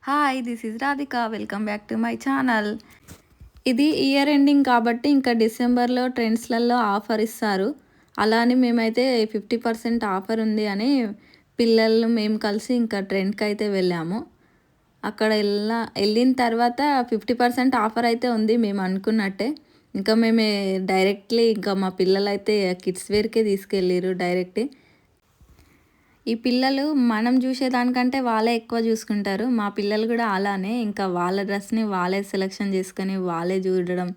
Hi this is Radhika welcome back to my channel. ఇది year ending కాబట్టి ఇంకా డిసెంబర్లో ట్రెండ్స్లలో ఆఫర్ ఇస్తారు. అలా అని మేమైతే 50% ఆఫర్ ఉంది అని పిల్లలు మేము కలిసి ఇంకా ట్రెండ్కి అయితే వెళ్ళాము. అక్కడ వెళ్ళిన తర్వాత 50% ఆఫర్ అయితే ఉంది మేము అనుకున్నట్టే. ఇంకా మేము డైరెక్ట్లీ ఇంకా మా పిల్లలైతే కిడ్స్ వేర్కే తీసుకెళ్ళారు డైరెక్ట్. ఈ పిల్లలు మనం చూసేదానికంటే వాళ్ళే ఎక్కువ చూసుకుంటారు. మా పిల్లలు కూడా అలానే ఇంకా వాళ్ళ డ్రెస్‌ని వాళ్ళే సెలెక్షన్ చేసుకొని, వాళ్ళే చూడడం,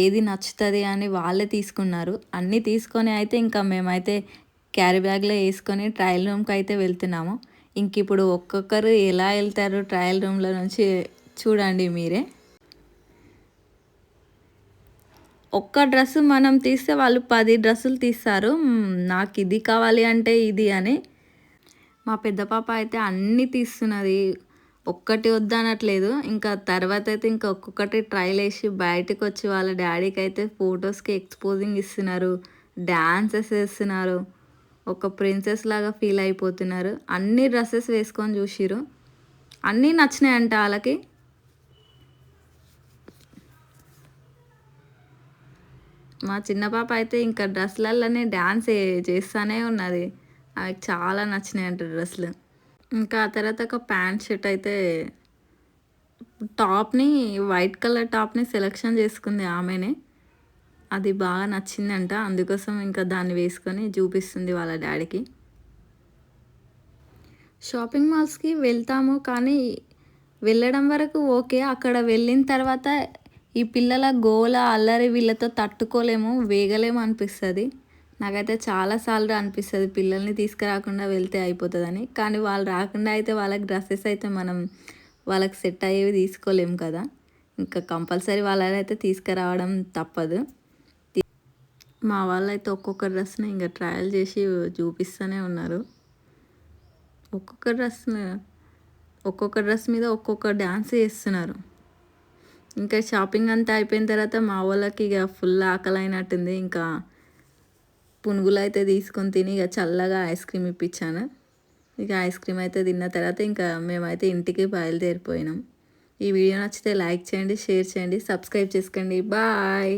ఏది నచ్చుతది అని వాళ్ళే తీసుకున్నారు. అన్నీ తీసుకొని అయితే ఇంకా మేమైతే క్యారీ బ్యాగ్‌లో యేసుకొని ట్రయల్ రూమ్‌కి అయితే వెళ్తున్నాము. ఇంకిప్పుడు ఒక్కొక్కరు ఎలా ఎళ్తారు ట్రయల్ రూమ్‌లో నుంచి చూడండి మీరే. ఒక్క డ్రెస్ మనం తీస్తే వాళ్ళు 10 డ్రెస్సులు తీస్తారు. నాకిది కావాలి అంటే ఇది అని. మా పెద్ద పాప అయితే అన్నీ తీస్తున్నది. ఒక్కటి వద్దనట్లేదు. ఇంకా తర్వాతయితే ఇంకా ఒక్కొక్కటి ట్రైలేసి బయటకొచ్చి వాళ్ళ డ్యాడీకైతే ఫోటోస్‌కి ఎక్స్‌పోజింగ్ ఇస్తున్నారు. డాన్సెస్ ఏస్తున్నారు. ఒక ప్రిన్సెస్ లాగా ఫీల్ అయిపోతున్నారు. అన్ని డ్రెసెస్ వేసుకొని చూషిర్రు. అన్నీ నచ్చినాయంట ఆళ్ళకి. మా చిన్న పాప అయితే ఇంకా డ్రెస్‌లల్లనే డాన్స్ చేస్తానే ఉన్నది. ఆమెకి చాలా నచ్చినాయంట డ్రెస్‌లు. ఇంకా ఆ తర్వాత ఒక ప్యాంట్ షర్ట్ అయితే టాప్‌ని వైట్ కలర్ టాప్‌ని సెలెక్షన్ చేసుకుంది ఆమెనే. అది బాగా నచ్చిందంట. అందుకోసం ఇంకా దాన్ని వేసుకొని చూపిస్తుంది వాళ్ళ డ్యాడీకి. షాపింగ్ మాల్స్‌కి వెళ్తాము కానీ వెళ్ళడం వరకు ఓకే. అక్కడ వెళ్ళిన తర్వాత ఈ పిల్లల గోల, అల్లరి వీళ్ళతో తట్టుకోలేము, వేగలేము అనిపిస్తది. నాకైతే చాలా సార్లు అనిపిస్తది పిల్లల్ని తీసుకురాకుండా వెళ్తే అయిపోతదని. కానీ వాళ్ళు రాకుండా అయితే వాళ్ళకి డ్రెసెస్ అయితే మనం వాళ్ళకి సెట్ అయ్యేవి తీసుకోలేము కదా! ఇంకా కంపల్సరీ వాళ్ళనైతే తీసుకురావడం తప్పదు. మా వాళ్ళైతే ఒక్కొక్క డ్రెస్‌ని ఇంక ట్రయల్ చేసి చూపిస్తూనే ఉన్నారు. ఒక్కొక్క డ్రెస్‌ని ఒక్కొక్క డ్రెస్ మీద ఒక్కొక్క డాన్స్ చేస్తున్నారు. ఇంకా షాపింగ్ అంతా అయిపోయిన తర్వాత మా వాళ్ళకి ఇక ఫుల్ ఆకలైనట్టుంది. ఇంకా పునుగులైతే తీసుకొని తిని ఇక చల్లగా ఐస్ క్రీమ్ ఇప్పించాను. ఇక ఐస్ క్రీమ్ అయితే తిన్న తర్వాత ఇంకా మేమైతే ఇంటికి బయలుదేరిపోయినాం. ఈ వీడియో నచ్చితే లైక్ చేయండి, షేర్ చేయండి, సబ్స్క్రైబ్ చేసుకోండి. బాయ్.